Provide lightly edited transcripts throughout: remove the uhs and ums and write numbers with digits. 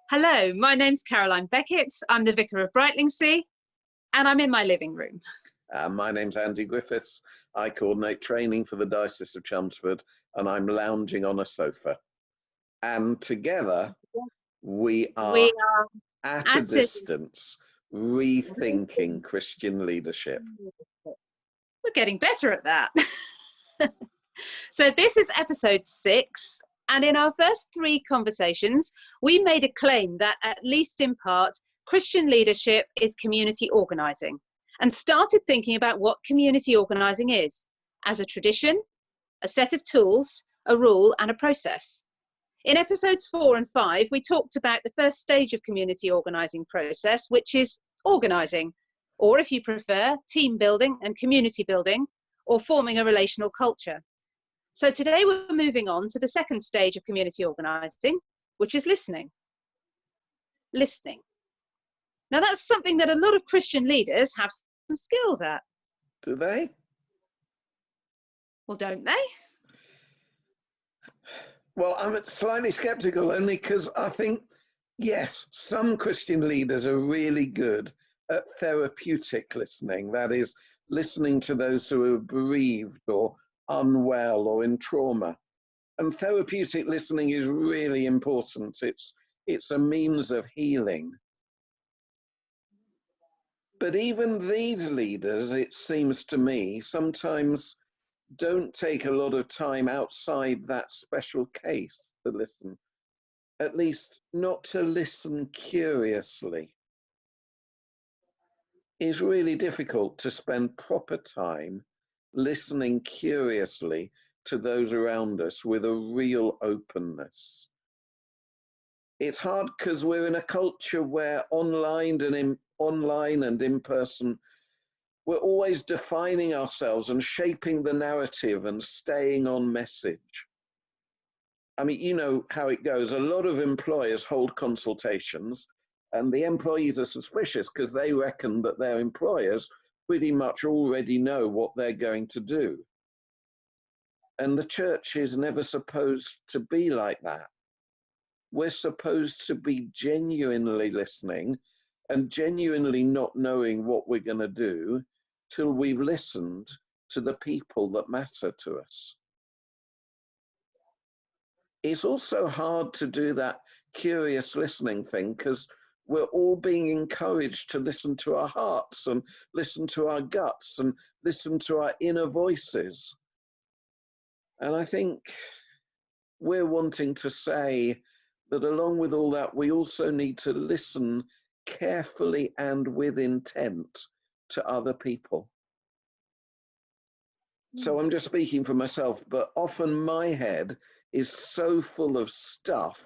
Hello, my name's Caroline Beckett. I'm the Vicar of Brightlingsea, and I'm in my living room. My name's Andy Griffiths. I coordinate training for the Diocese of Chelmsford, and I'm lounging on a sofa. And together, we are at a distance, rethinking Christian leadership. We're getting better at that. So this is episode 6. And in our first 3 conversations, we made a claim that, at least in part, Christian leadership is community organising, and started thinking about what community organising is as a tradition, a set of tools, a rule, and a process. In episodes 4 and 5, we talked about the first stage of community organising process, which is organising, or if you prefer, team building and community building, or forming a relational culture. So today we're moving on to the second stage of community organising, which is listening. Listening. Now that's something that a lot of Christian leaders have some skills at. Do they? Well, don't they? Well, I'm slightly skeptical, only because I think, yes, some Christian leaders are really good at therapeutic listening. That is, listening to those who are bereaved or unwell or in trauma. And therapeutic listening is really important. It's a means of healing. But even these leaders, it seems to me, sometimes don't take a lot of time outside that special case to listen. At least not to listen curiously. It's really difficult to spend proper time listening curiously to those around us with a real openness. It's hard because we're in a culture where online and in person, we're always defining ourselves and shaping the narrative and staying on message. I mean, you know how it goes. A lot of employers hold consultations, and the employees are suspicious because they reckon that their employers pretty much already know what they're going to do. And the church is never supposed to be like that. We're supposed to be genuinely listening and genuinely not knowing what we're going to do till we've listened to the people that matter to us. It's also hard to do that curious listening thing because we're all being encouraged to listen to our hearts and listen to our guts and listen to our inner voices. And I think we're wanting to say that along with all that, we also need to listen carefully and with intent to other people. So I'm just speaking for myself, but often my head is so full of stuff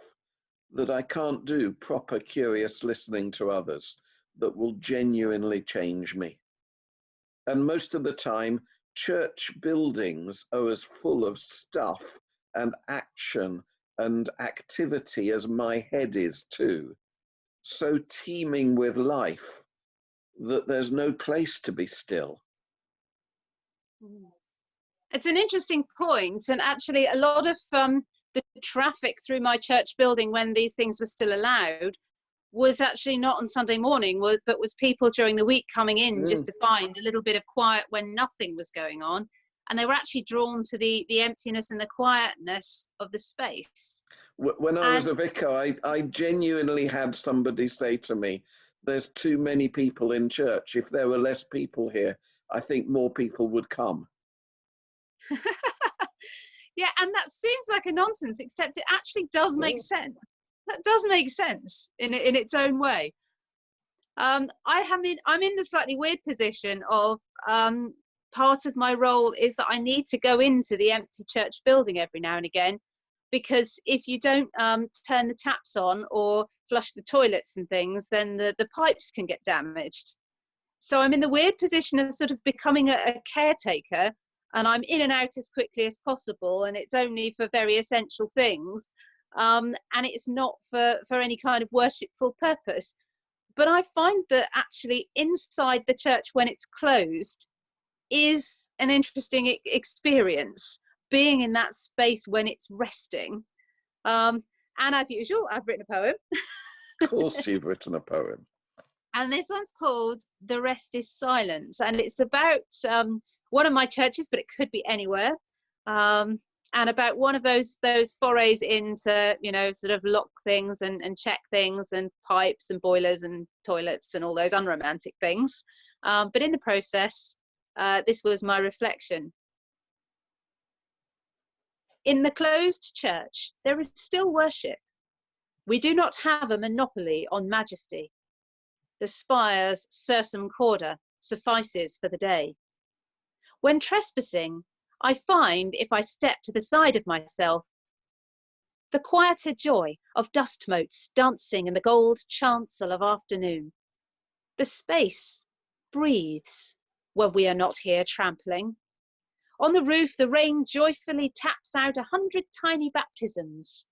that I can't do proper curious listening to others that will genuinely change me. And most of the time, church buildings are as full of stuff and action and activity as my head is too. So teeming with life that there's no place to be still. It's an interesting point, and actually a lot of the traffic through my church building when these things were still allowed was actually not on Sunday morning, but was people during the week coming in just to find a little bit of quiet when nothing was going on, and they were actually drawn to the emptiness and the quietness of the space. When I was a vicar, I genuinely had somebody say to me, there's too many people in church. If there were less people here, I think more people would come. Yeah, and that seems like a nonsense, except it actually does make sense. That does make sense in its own way. I'm in the slightly weird position of part of my role is that I need to go into the empty church building every now and again, because if you don't turn the taps on or flush the toilets and things, then the pipes can get damaged. So I'm in the weird position of sort of becoming a caretaker, and I'm in and out as quickly as possible, and it's only for very essential things, and it's not for any kind of worshipful purpose. But I find that actually inside the church when it's closed is an interesting experience, being in that space when it's resting. And as usual, I've written a poem. Of course you've written a poem. And this one's called The Rest is Silence. And it's about one of my churches, but it could be anywhere. And about one of those forays into, you know, sort of lock things and check things and pipes and boilers and toilets and all those unromantic things. But in the process, this was my reflection. In the closed church, there is still worship. We do not have a monopoly on majesty. The spire's sursum corda suffices for the day. When trespassing, I find, if I step to the side of myself, the quieter joy of dust motes dancing in the gold chancel of afternoon. The space breathes when we are not here trampling. On the roof, the rain joyfully taps out 100 tiny baptisms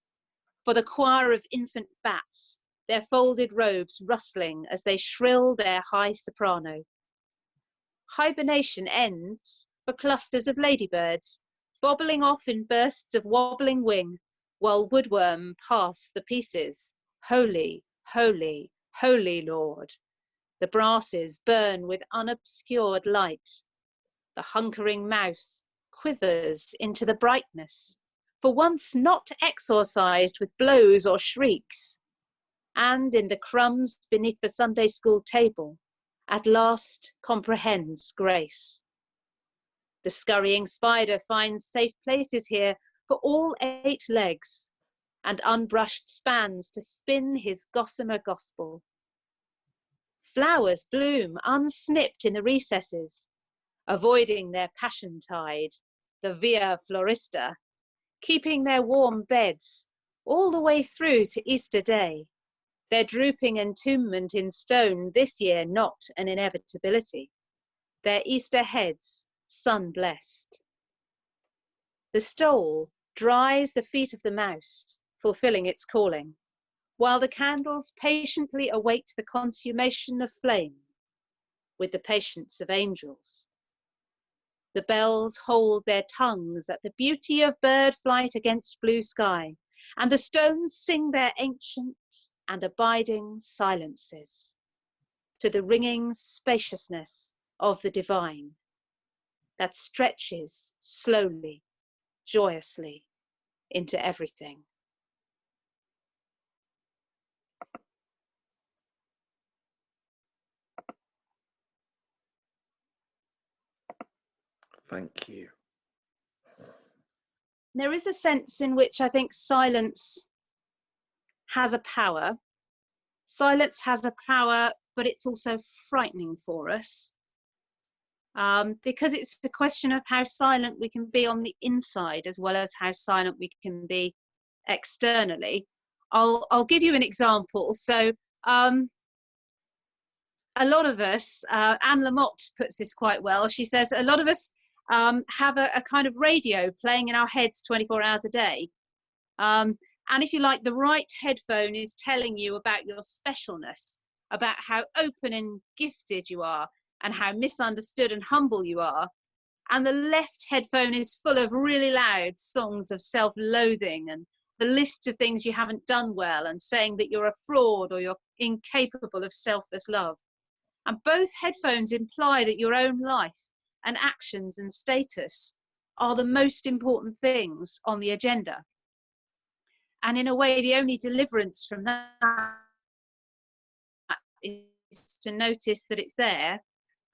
for the choir of infant bats, their folded robes rustling as they shrill their high soprano. Hibernation ends for clusters of ladybirds, bobbling off in bursts of wobbling wing, while woodworm pass the pieces. Holy, holy, holy Lord. The brasses burn with unobscured light. The hunkering mouse quivers into the brightness, for once not exorcised with blows or shrieks, and in the crumbs beneath the Sunday school table, at last comprehends grace. The scurrying spider finds safe places here for all 8 legs, and unbrushed spans to spin his gossamer gospel. Flowers bloom unsnipped in the recesses, avoiding their passion tide, the via florista, keeping their warm beds all the way through to Easter Day, their drooping entombment in stone this year not an inevitability, their Easter heads sun-blessed. The stole dries the feet of the mouse, fulfilling its calling, while the candles patiently await the consummation of flame with the patience of angels. The bells hold their tongues at the beauty of bird flight against blue sky, and the stones sing their ancient and abiding silences to the ringing spaciousness of the divine that stretches slowly, joyously into everything. Thank you. There is a sense in which I think silence has a power. Silence has a power, but it's also frightening for us. Because it's the question of how silent we can be on the inside as well as how silent we can be externally. I'll give you an example. So a lot of us, Anne Lamott puts this quite well. She says a lot of us have a kind of radio playing in our heads 24 hours a day. And if you like, the right headphone is telling you about your specialness, about how open and gifted you are, and how misunderstood and humble you are. And the left headphone is full of really loud songs of self-loathing and the list of things you haven't done well and saying that you're a fraud or you're incapable of selfless love. And both headphones imply that your own life and actions and status are the most important things on the agenda. And in a way, the only deliverance from that is to notice that it's there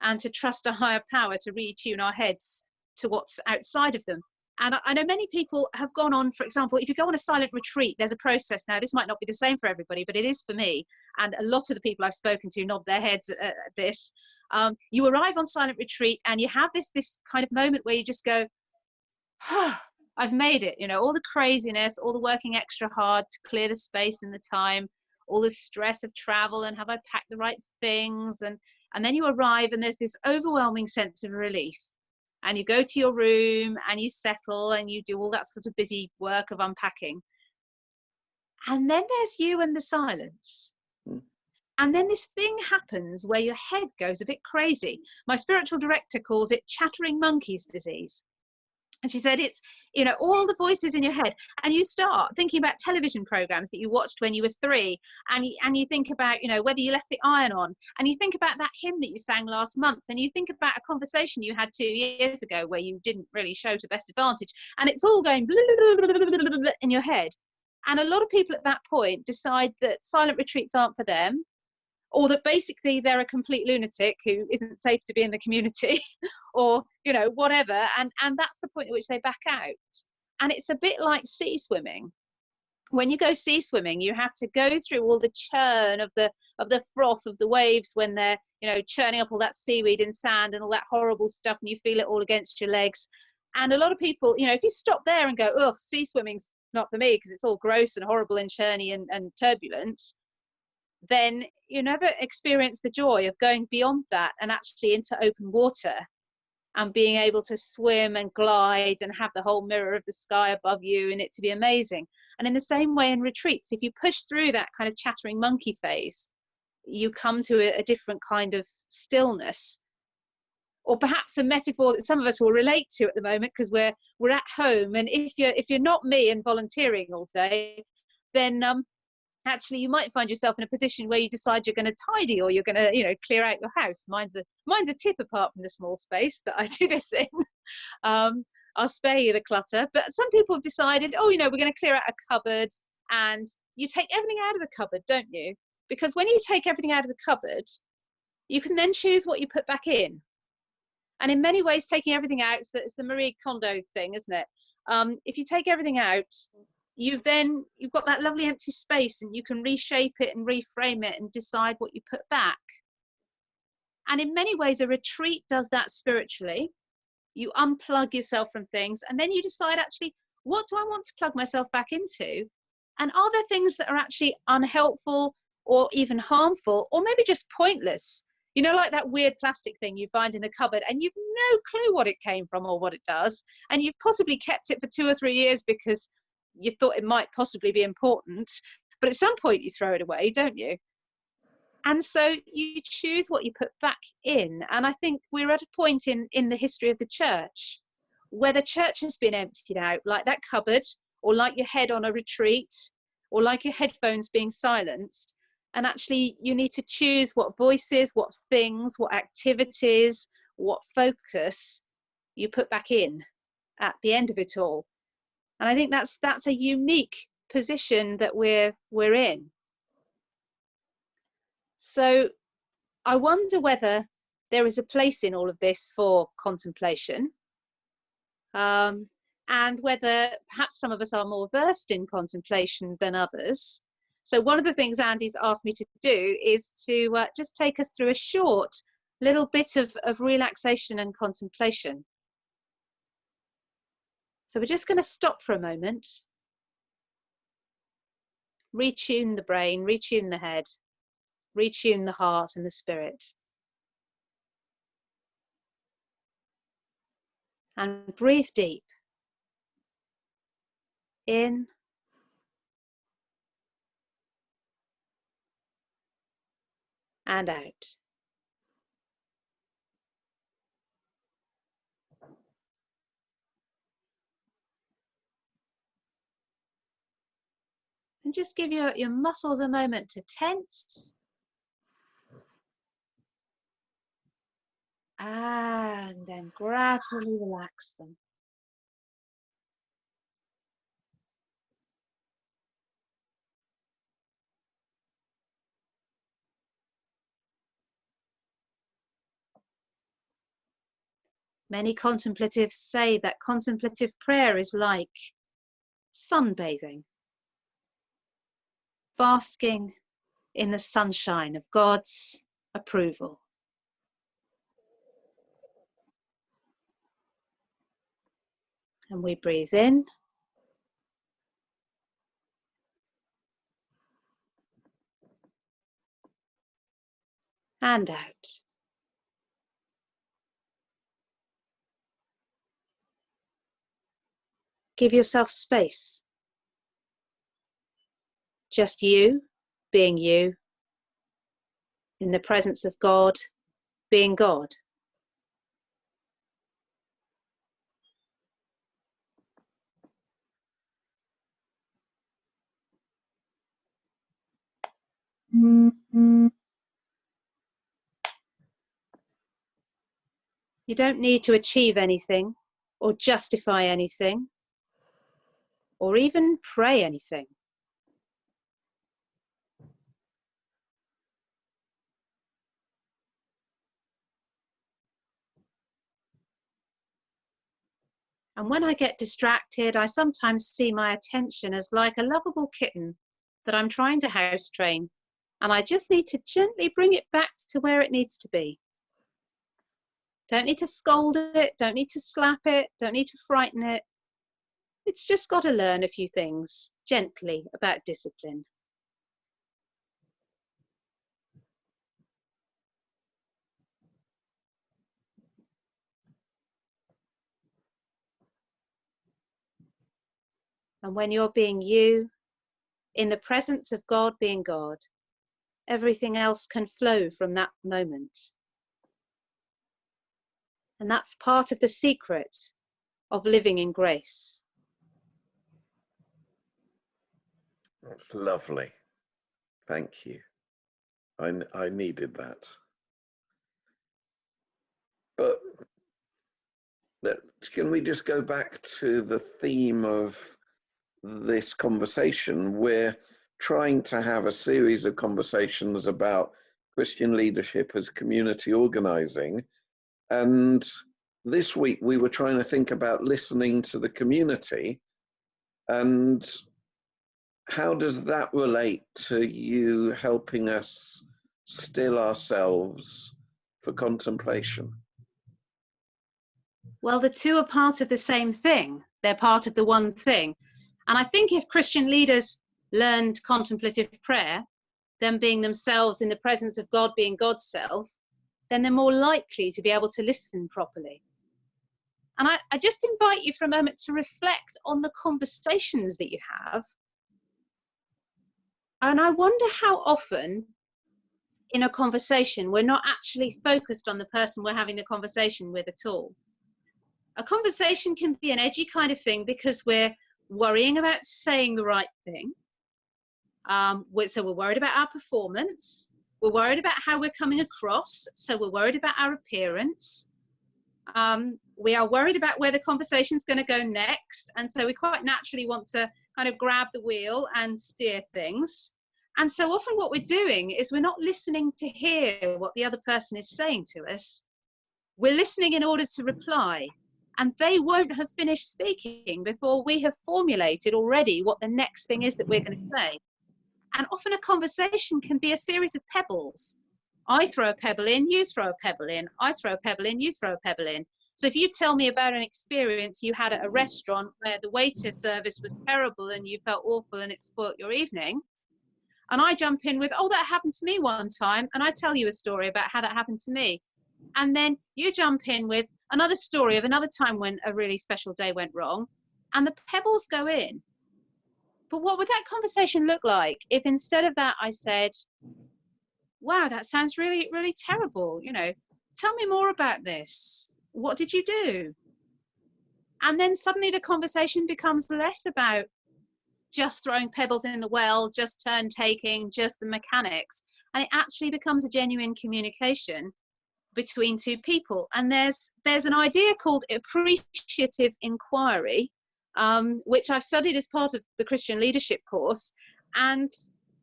and to trust a higher power to retune our heads to what's outside of them. And I know many people have gone on, for example, if you go on a silent retreat, there's a process. Now, this might not be the same for everybody, but it is for me. And a lot of the people I've spoken to nod their heads at this. You arrive on silent retreat and you have this kind of moment where you just go, oh, I've made it. You know, all the craziness, all the working extra hard to clear the space and the time, all the stress of travel and have I packed the right things, and then you arrive and there's this overwhelming sense of relief, and you go to your room and you settle and you do all that sort of busy work of unpacking, and then there's you and the silence. And then this thing happens where your head goes a bit crazy. My spiritual director calls it chattering monkey's disease. And she said, it's, you know, all the voices in your head. And you start thinking about television programs that you watched when you were 3. And you think about, you know, whether you left the iron on. And you think about that hymn that you sang last month. And you think about a conversation you had 2 years ago where you didn't really show to best advantage. And it's all going in your head. And a lot of people at that point decide that silent retreats aren't for them, or that basically they're a complete lunatic who isn't safe to be in the community, or, you know, whatever. And that's the point at which they back out. And it's a bit like sea swimming. When you go sea swimming, you have to go through all the churn of the froth of the waves when they're, you know, churning up all that seaweed and sand and all that horrible stuff, and you feel it all against your legs. And a lot of people, you know, if you stop there and go, oh, sea swimming's not for me because it's all gross and horrible and churny and turbulent, then you never experience the joy of going beyond that and actually into open water and being able to swim and glide and have the whole mirror of the sky above you and it to be amazing. And in the same way in retreats, if you push through that kind of chattering monkey phase, you come to a different kind of stillness, or perhaps a metaphor that some of us will relate to at the moment because we're at home. And if you're not me and volunteering all day, then actually you might find yourself in a position where you decide you're going to tidy, or you're going to, you know, clear out your house. Mine's a tip apart from the small space that I do this in. I'll spare you the clutter. But some people have decided, oh, you know, we're going to clear out a cupboard, and you take everything out of the cupboard, don't you? Because when you take everything out of the cupboard, you can then choose what you put back in. And in many ways, taking everything out, it's the Marie Kondo thing, isn't it? If you take everything out, you've got that lovely empty space, and you can reshape it and reframe it and decide what you put back. And in many ways, a retreat does that spiritually. You unplug yourself from things, and then you decide, actually, what do I want to plug myself back into? And are there things that are actually unhelpful or even harmful, or maybe just pointless? You know, like that weird plastic thing you find in the cupboard and you've no clue what it came from or what it does. And you've possibly kept it for 2 or 3 years because you thought it might possibly be important. But at some point you throw it away, don't you? And so you choose what you put back in. And I think we're at a point in the history of the church where the church has been emptied out, like that cupboard, or like your head on a retreat, or like your headphones being silenced. And actually, you need to choose what voices, what things, what activities, what focus you put back in at the end of it all. And I think that's a unique position that we're in. So I wonder whether there is a place in all of this for contemplation, and whether perhaps some of us are more versed in contemplation than others. So one of the things Andy's asked me to do is to just take us through a short little bit of relaxation and contemplation. So we're just going to stop for a moment, retune the brain, retune the head, retune the heart and the spirit. And breathe deep. In and out. And just give your muscles a moment to tense. And then gradually relax them. Many contemplatives say that contemplative prayer is like sunbathing, basking in the sunshine of God's approval. And we breathe in and out. Give yourself space. Just you being you, in the presence of God being God. You don't need to achieve anything or justify anything or even pray anything. And when I get distracted, I sometimes see my attention as like a lovable kitten that I'm trying to house train, and I just need to gently bring it back to where it needs to be. Don't need to scold it, don't need to slap it, don't need to frighten it. It's just got to learn a few things gently about discipline. And when you're being you, in the presence of God being God, everything else can flow from that moment. And that's part of the secret of living in grace. That's lovely. Thank you. I needed that. But can we just go back to the theme of this conversation? We're trying to have a series of conversations about Christian leadership as community organizing. And this week we were trying to think about listening to the community, and how does that relate to you helping us still ourselves for contemplation? Well, the two are part of the same thing. They're part of the one thing. And I think if Christian leaders learned contemplative prayer, them being themselves in the presence of God being God's self, then they're more likely to be able to listen properly. And I just invite you for a moment to reflect on the conversations that you have. And I wonder how often in a conversation we're not actually focused on the person we're having the conversation with at all. A conversation can be an edgy kind of thing because we're worrying about saying the right thing. So we're worried about our performance. We're worried about how we're coming across. So we're worried about our appearance. We are worried about where the conversation's going to go next. And so we quite naturally want to kind of grab the wheel and steer things. And so often what we're doing is we're not listening to hear what the other person is saying to us. We're listening in order to reply. And they won't have finished speaking before we have formulated already what the next thing is that we're going to say. And often a conversation can be a series of pebbles. I throw a pebble in, you throw a pebble in, I throw a pebble in, you throw a pebble in. So if you tell me about an experience you had at a restaurant where the waiter service was terrible and you felt awful and it spoilt your evening, and I jump in with, oh, that happened to me one time, and I tell you a story about how that happened to me. And then you jump in with another story of another time when a really special day went wrong, and the pebbles go in. But what would that conversation look like if instead of that I said, wow, that sounds really, really terrible. You know, tell me more about this. What did you do? And then suddenly the conversation becomes less about just throwing pebbles in the well, just turn taking, just the mechanics. And it actually becomes a genuine communication between two people. And there's an idea called appreciative inquiry, which I've studied as part of the Christian leadership course. And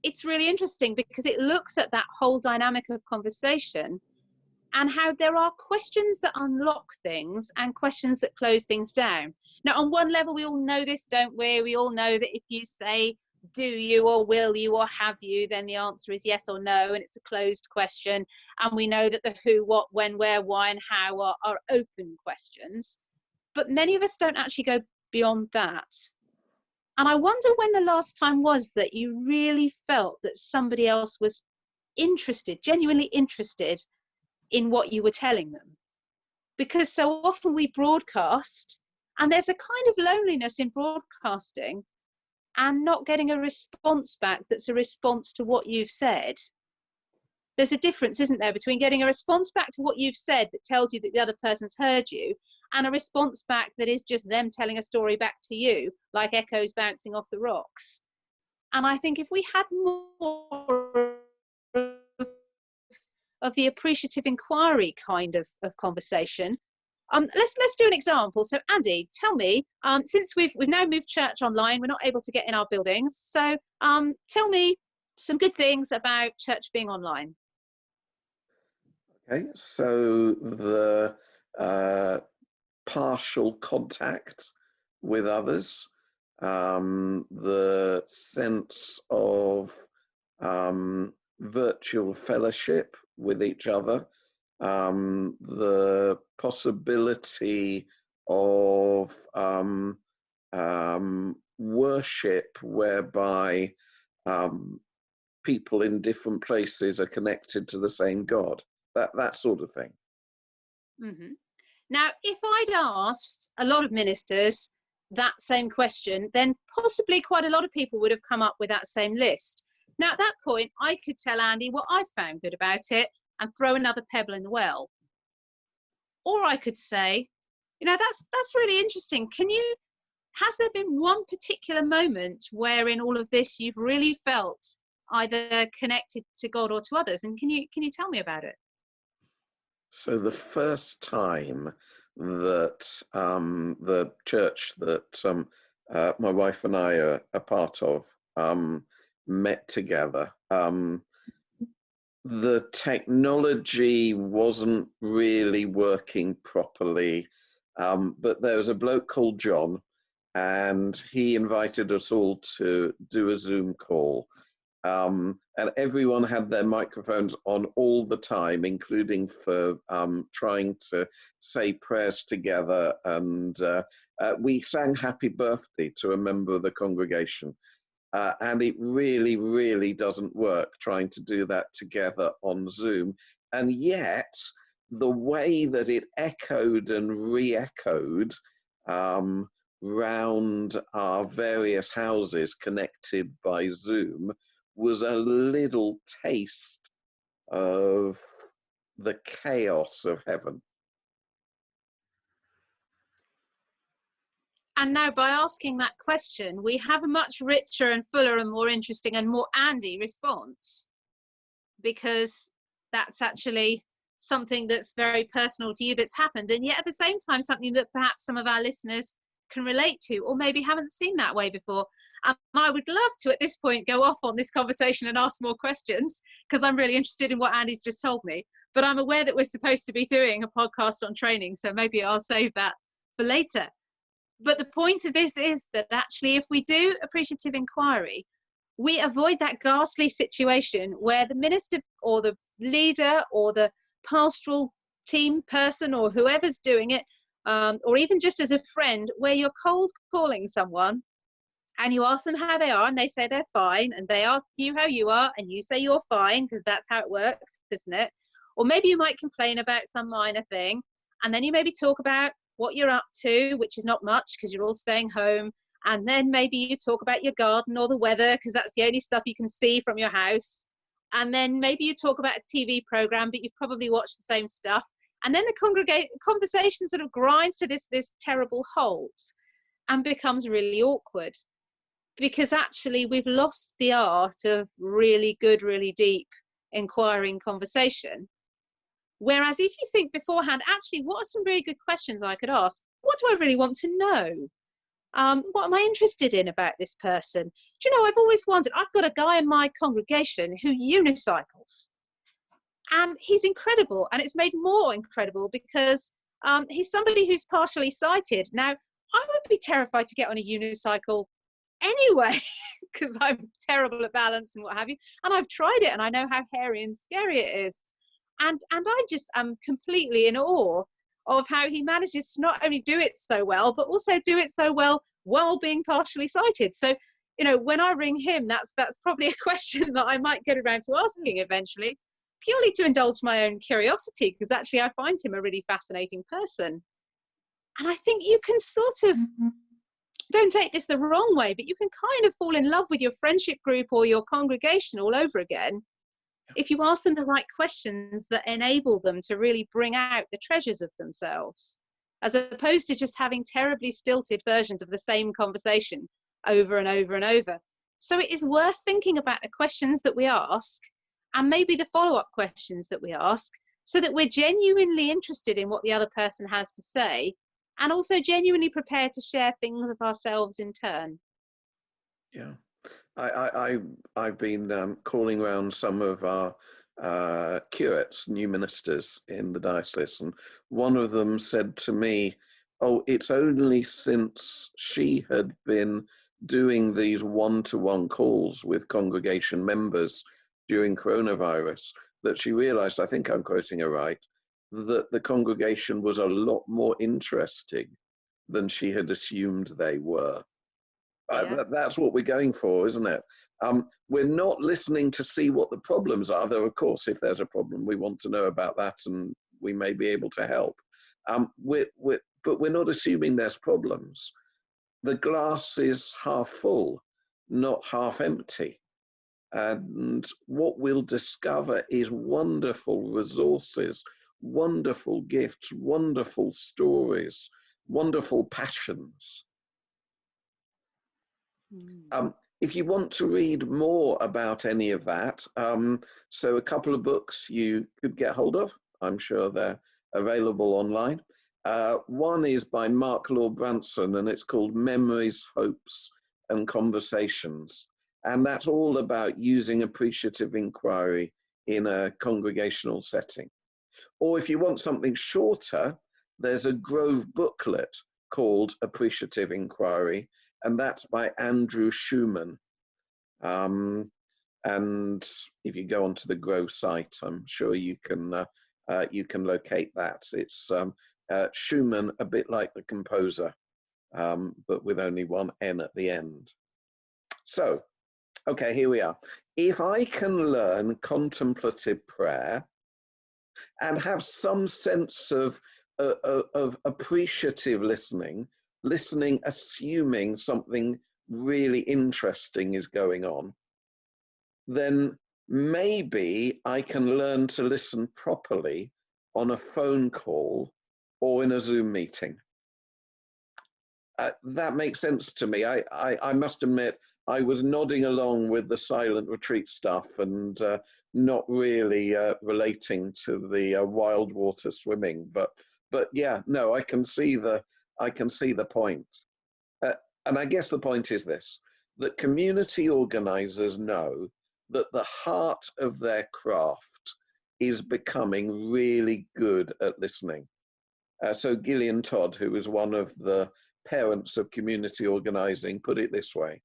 it's really interesting because it looks at that whole dynamic of conversation and how there are questions that unlock things and questions that close things down. Now, on one level, we all know this, don't we? We all know that if you say, do you or will you or have you, then the answer is yes or no, and it's a closed question. And we know that the who, what, when, where, why, and how are open questions. But many of us don't actually go beyond that. And I wonder when the last time was that you really felt that somebody else was interested, genuinely interested in what you were telling them. Because so often we broadcast, and there's a kind of loneliness in broadcasting and not getting a response back that's a response to what you've said. There's a difference, isn't there, between getting a response back to what you've said that tells you that the other person's heard you, and a response back that is just them telling a story back to you, like echoes bouncing off the rocks. And I think if we had more of the appreciative inquiry kind of conversation, Let's do an example. So Andy, tell me, since we've now moved church online, we're not able to get in our buildings. So tell me some good things about church being online. Okay, so the partial contact with others, the sense of virtual fellowship with each other, the possibility of worship whereby people in different places are connected to the same God, that sort of thing. Mm-hmm. Now, if I'd asked a lot of ministers that same question, then possibly quite a lot of people would have come up with that same list. Now, at that point, I could tell Andy what I found good about it and throw another pebble in the well. Or I could say, you know, that's really interesting. Has there been one particular moment where in all of this you've really felt either connected to God or to others? And can you tell me about it? So the first time that the church that my wife and I are a part of met together, the technology wasn't really working properly, but there was a bloke called John, and he invited us all to do a Zoom call. And everyone had their microphones on all the time, including for trying to say prayers together. And we sang Happy Birthday to a member of the congregation. And it really, really doesn't work trying to do that together on Zoom. And yet, the way that it echoed and re-echoed round our various houses connected by Zoom was a little taste of the chaos of heaven. And now by asking that question, we have a much richer and fuller and more interesting and more Andy response, because that's actually something that's very personal to you that's happened, and yet at the same time something that perhaps some of our listeners can relate to or maybe haven't seen that way before. And I would love to at this point go off on this conversation and ask more questions, because I'm really interested in what Andy's just told me, but I'm aware that we're supposed to be doing a podcast on training, so maybe I'll save that for later. But the point of this is that actually if we do appreciative inquiry, we avoid that ghastly situation where the minister or the leader or the pastoral team person or whoever's doing it, or even just as a friend, where you're cold calling someone and you ask them how they are and they say they're fine, and they ask you how you are and you say you're fine, because that's how it works, isn't it? Or maybe you might complain about some minor thing, and then you maybe talk about what you're up to, which is not much because you're all staying home. And then maybe you talk about your garden or the weather, because that's the only stuff you can see from your house. And then maybe you talk about a TV program, but you've probably watched the same stuff. And then the conversation sort of grinds to this terrible halt and becomes really awkward, because actually we've lost the art of really good, really deep, inquiring conversation. Whereas if you think beforehand, actually, what are some really good questions I could ask? What do I really want to know? What am I interested in about this person? Do you know, I've always wondered, I've got a guy in my congregation who unicycles, and he's incredible. And it's made more incredible because he's somebody who's partially sighted. Now, I would be terrified to get on a unicycle anyway, because I'm terrible at balance and what have you. And I've tried it and I know how hairy and scary it is. And I just am completely in awe of how he manages to not only do it so well, but also do it so well while being partially sighted. So, you know, when I ring him, that's probably a question that I might get around to asking eventually, purely to indulge my own curiosity, because actually I find him a really fascinating person. And I think you can sort of, don't take this the wrong way, but you can kind of fall in love with your friendship group or your congregation all over again if you ask them the right questions that enable them to really bring out the treasures of themselves, as opposed to just having terribly stilted versions of the same conversation over and over and over. So it is worth thinking about the questions that we ask, and maybe the follow-up questions that we ask, so that we're genuinely interested in what the other person has to say, and also genuinely prepared to share things of ourselves in turn. Yeah, I've been calling around some of our curates, new ministers in the diocese, and one of them said to me, "Oh, it's only since she had been doing these one-to-one calls with congregation members during coronavirus that she realized, I think I'm quoting her right, that the congregation was a lot more interesting than she had assumed they were." Yeah. That's what we're going for, isn't it? We're not listening to see what the problems are, though, of course, if there's a problem, we want to know about that and we may be able to help. But we're not assuming there's problems. The glass is half full, not half empty. And what we'll discover is wonderful resources, wonderful gifts, wonderful stories, wonderful passions. If you want to read more about any of that, so a couple of books you could get hold of. I'm sure they're available online. One is by Mark Lord Branson, and it's called Memories, Hopes, and Conversations. And that's all about using appreciative inquiry in a congregational setting. Or if you want something shorter, there's a Grove booklet called Appreciative Inquiry, and that's by Andrew Schumann. And if you go onto the Grove site, I'm sure you can locate that. It's Schumann, a bit like the composer, but with only one N at the end. So, okay, here we are. If I can learn contemplative prayer and have some sense of appreciative listening, assuming something really interesting is going on, then maybe I can learn to listen properly on a phone call or in a Zoom meeting. That makes sense to me. I must admit, I was nodding along with the silent retreat stuff and not really relating to the wild water swimming. But yeah, no, I can see the point. And I guess the point is this: that community organizers know that the heart of their craft is becoming really good at listening. So Gillian Todd, who was one of the parents of community organizing, put it this way: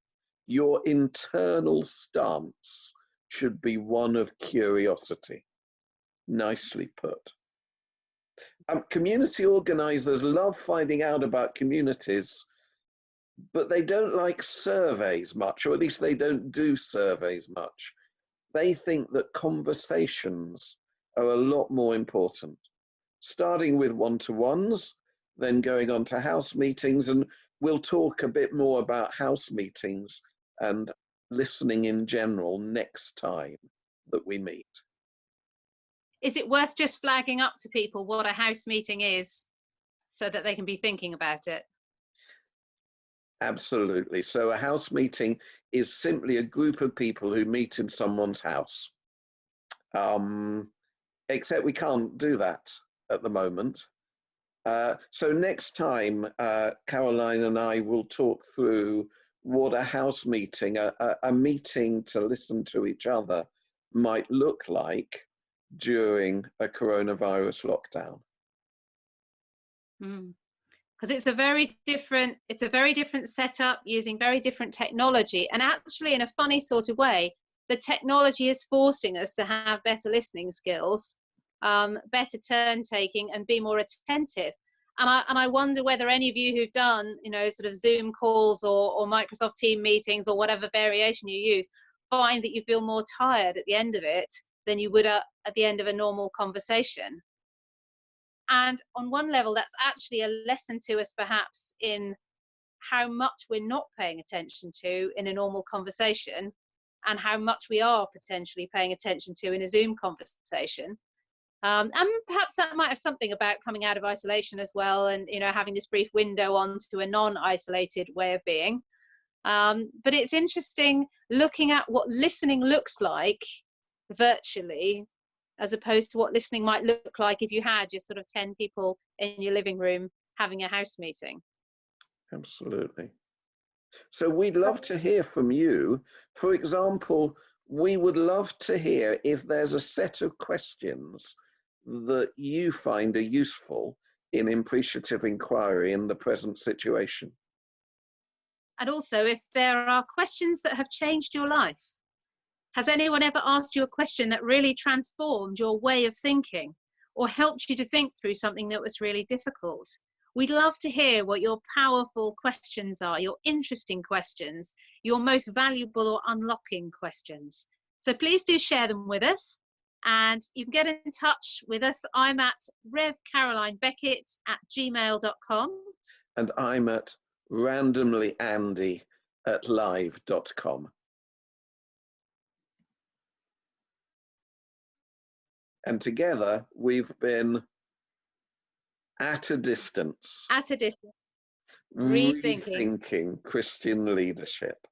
your internal stance should be one of curiosity. Nicely put. Community organizers love finding out about communities, but they don't like surveys much, or at least they don't do surveys much. They think that conversations are a lot more important, starting with one-to-ones, then going on to house meetings, and we'll talk a bit more about house meetings and listening in general next time that we meet. Is it worth just flagging up to people what a house meeting is so that they can be thinking about it? Absolutely. So a house meeting is simply a group of people who meet in someone's house. Except we can't do that at the moment. So next time, Caroline and I will talk through what a house meeting, a meeting to listen to each other, might look like during a coronavirus lockdown. Because it's a very different setup using very different technology, and actually in a funny sort of way, the technology is forcing us to have better listening skills, better turn taking, and be more attentive. And I wonder whether any of you who've done, sort of Zoom calls or Microsoft Team meetings or whatever variation you use, find that you feel more tired at the end of it than you would at the end of a normal conversation. And on one level, that's actually a lesson to us, perhaps, in how much we're not paying attention to in a normal conversation and how much we are potentially paying attention to in a Zoom conversation. And perhaps that might have something about coming out of isolation as well, and having this brief window onto a non-isolated way of being. But it's interesting looking at what listening looks like virtually as opposed to what listening might look like if you had just sort of 10 people in your living room having a house meeting. Absolutely. So we'd love to hear from you. For example, we would love to hear if there's a set of questions that you find are useful in appreciative inquiry in the present situation. And also, if there are questions that have changed your life. Has anyone ever asked you a question that really transformed your way of thinking or helped you to think through something that was really difficult? We'd love to hear what your powerful questions are, your interesting questions, your most valuable or unlocking questions. So please do share them with us, and you can get in touch with us. I'm at revcarolinebeckett@gmail.com. And I'm at randomlyandy@live.com. And together we've been at a distance. At a distance. Rethinking Christian leadership.